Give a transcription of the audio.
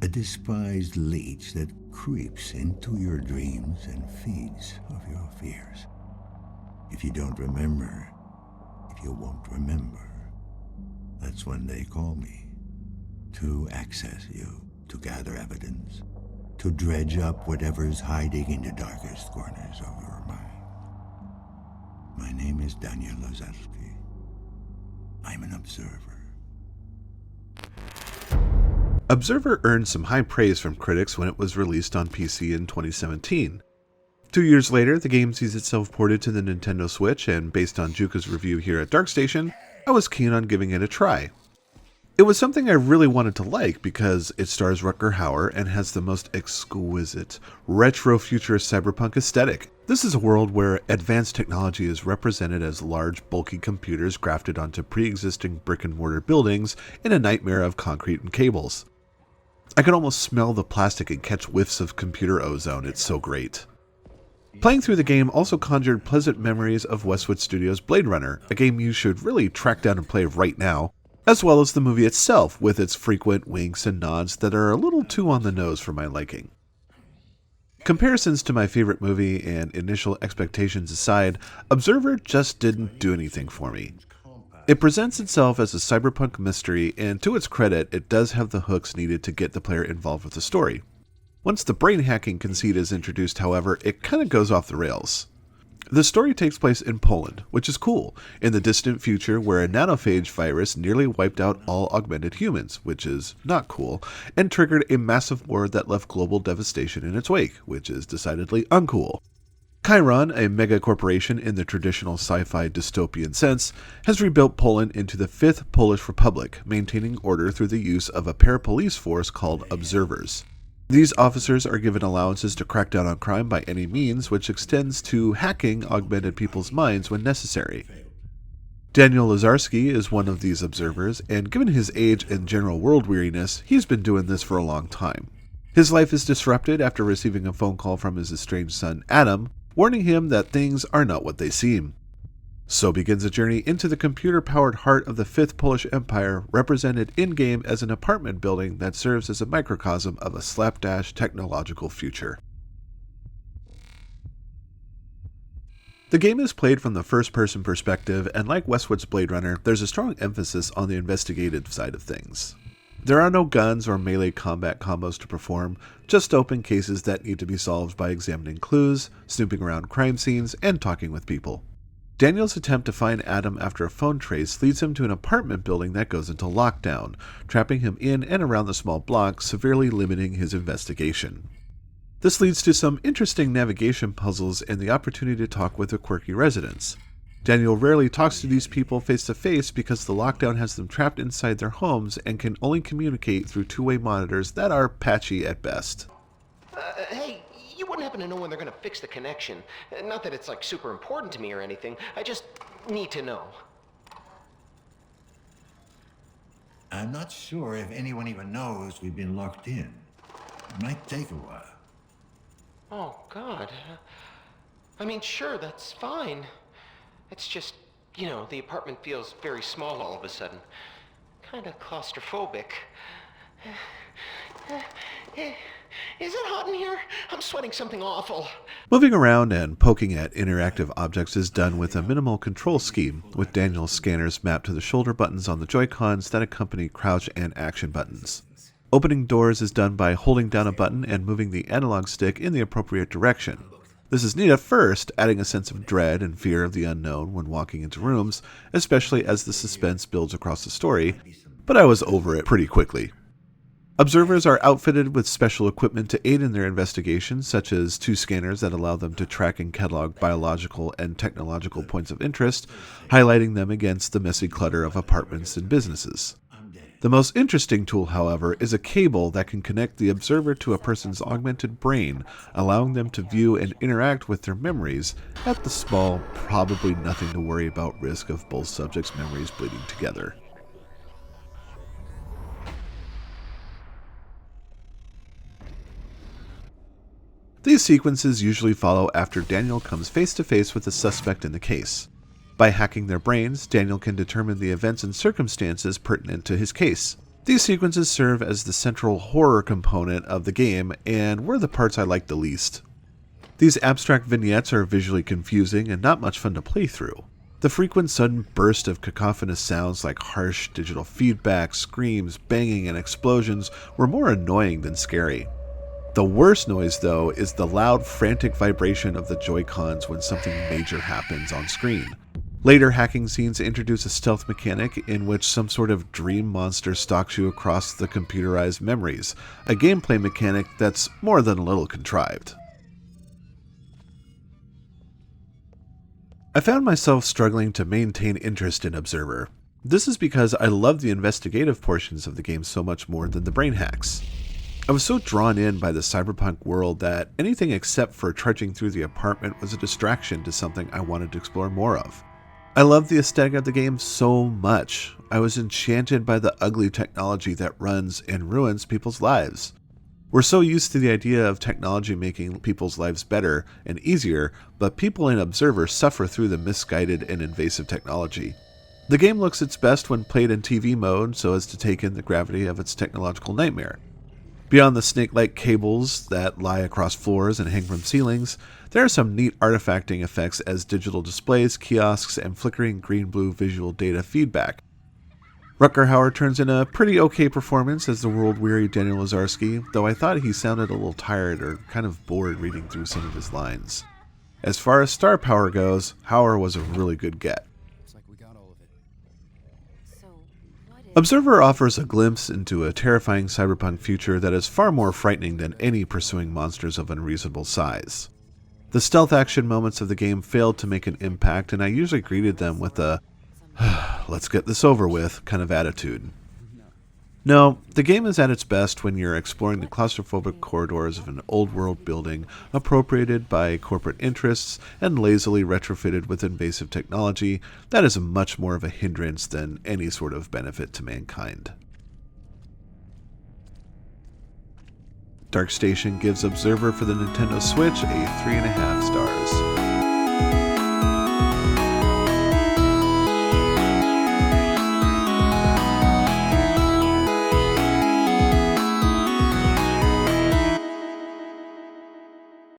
A despised leech that creeps into your dreams and feeds of your fears. If you don't remember, if you won't remember, that's when they call me. To access you, to gather evidence, to dredge up whatever's hiding in the darkest corners of your mind. My name is Daniel Lazarski. I'm an observer. Observer earned some high praise from critics when it was released on PC in 2017. 2 years later, the game sees itself ported to the Nintendo Switch, and based on Juka's review here at DarkStation, I was keen on giving it a try. It was something I really wanted to like because it stars Rutger Hauer and has the most exquisite, retro-futurist cyberpunk aesthetic. This is a world where advanced technology is represented as large, bulky computers grafted onto pre-existing brick-and-mortar buildings in a nightmare of concrete and cables. I can almost smell the plastic and catch whiffs of computer ozone. It's so great. Playing through the game also conjured pleasant memories of Westwood Studios' Blade Runner, a game you should really track down and play right now, as well as the movie itself with its frequent winks and nods that are a little too on the nose for my liking. Comparisons to my favorite movie and initial expectations aside, Observer just didn't do anything for me. It presents itself as a cyberpunk mystery, and to its credit, it does have the hooks needed to get the player involved with the story. Once the brain hacking conceit is introduced, however, it kind of goes off the rails. The story takes place in Poland, which is cool, in the distant future where a nanophage virus nearly wiped out all augmented humans, which is not cool, and triggered a massive war that left global devastation in its wake, which is decidedly uncool. Chiron, a mega-corporation in the traditional sci-fi dystopian sense, has rebuilt Poland into the Fifth Polish Republic, maintaining order through the use of a parapolice force called Observers. These officers are given allowances to crack down on crime by any means, which extends to hacking augmented people's minds when necessary. Daniel Lazarski is one of these observers, and given his age and general world weariness, he's been doing this for a long time. His life is disrupted after receiving a phone call from his estranged son, Adam, warning him that things are not what they seem. So begins a journey into the computer-powered heart of the Fifth Polish Empire, represented in-game as an apartment building that serves as a microcosm of a slapdash technological future. The game is played from the first-person perspective, and like Westwood's Blade Runner, there's a strong emphasis on the investigative side of things. There are no guns or melee combat combos to perform, just open cases that need to be solved by examining clues, snooping around crime scenes, and talking with people. Daniel's attempt to find Adam after a phone trace leads him to an apartment building that goes into lockdown, trapping him in and around the small block, severely limiting his investigation. This leads to some interesting navigation puzzles and the opportunity to talk with the quirky residents. Daniel rarely talks to these people face to face because the lockdown has them trapped inside their homes and can only communicate through two-way monitors that are patchy at best. Hey, you wouldn't happen to know when they're gonna fix the connection? Not that it's like super important to me or anything, I just need to know. I'm not sure if anyone even knows we've been locked in. It might take a while. Oh, God. I mean, sure, that's fine. It's just, the apartment feels very small all of a sudden. Kinda claustrophobic. Is it hot in here? I'm sweating something awful. Moving around and poking at interactive objects is done with a minimal control scheme, with Daniel's scanners mapped to the shoulder buttons on the Joy-Cons that accompany crouch and action buttons. Opening doors is done by holding down a button and moving the analog stick in the appropriate direction. This is neat at first, adding a sense of dread and fear of the unknown when walking into rooms, especially as the suspense builds across the story, but I was over it pretty quickly. Observers are outfitted with special equipment to aid in their investigation, such as 2 scanners that allow them to track and catalog biological and technological points of interest, highlighting them against the messy clutter of apartments and businesses. The most interesting tool, however, is a cable that can connect the observer to a person's augmented brain, allowing them to view and interact with their memories at the small, probably nothing to worry about risk of both subjects' memories bleeding together. These sequences usually follow after Daniel comes face to face with the suspect in the case. By hacking their brains, Daniel can determine the events and circumstances pertinent to his case. These sequences serve as the central horror component of the game and were the parts I liked the least. These abstract vignettes are visually confusing and not much fun to play through. The frequent sudden burst of cacophonous sounds like harsh digital feedback, screams, banging, and explosions were more annoying than scary. The worst noise, though, is the loud, frantic vibration of the Joy-Cons when something major happens on screen. Later hacking scenes introduce a stealth mechanic in which some sort of dream monster stalks you across the computerized memories, a gameplay mechanic that's more than a little contrived. I found myself struggling to maintain interest in Observer. This is because I love the investigative portions of the game so much more than the brain hacks. I was so drawn in by the cyberpunk world that anything except for trudging through the apartment was a distraction to something I wanted to explore more of. I loved the aesthetic of the game so much. I was enchanted by the ugly technology that runs and ruins people's lives. We're so used to the idea of technology making people's lives better and easier, but people in Observer suffer through the misguided and invasive technology. The game looks its best when played in TV mode so as to take in the gravity of its technological nightmare. Beyond the snake-like cables that lie across floors and hang from ceilings, there are some neat artifacting effects as digital displays, kiosks, and flickering green-blue visual data feedback. Rutger Hauer turns in a pretty okay performance as the world-weary Daniel Lazarski, though I thought he sounded a little tired or kind of bored reading through some of his lines. As far as star power goes, Hauer was a really good get. Observer offers a glimpse into a terrifying cyberpunk future that is far more frightening than any pursuing monsters of unreasonable size. The stealth action moments of the game failed to make an impact, and I usually greeted them with a let's get this over with kind of attitude. No, the game is at its best when you're exploring the claustrophobic corridors of an old world building appropriated by corporate interests and lazily retrofitted with invasive technology that is much more of a hindrance than any sort of benefit to mankind. Dark Station gives Observer for the Nintendo Switch a 3.5 stars.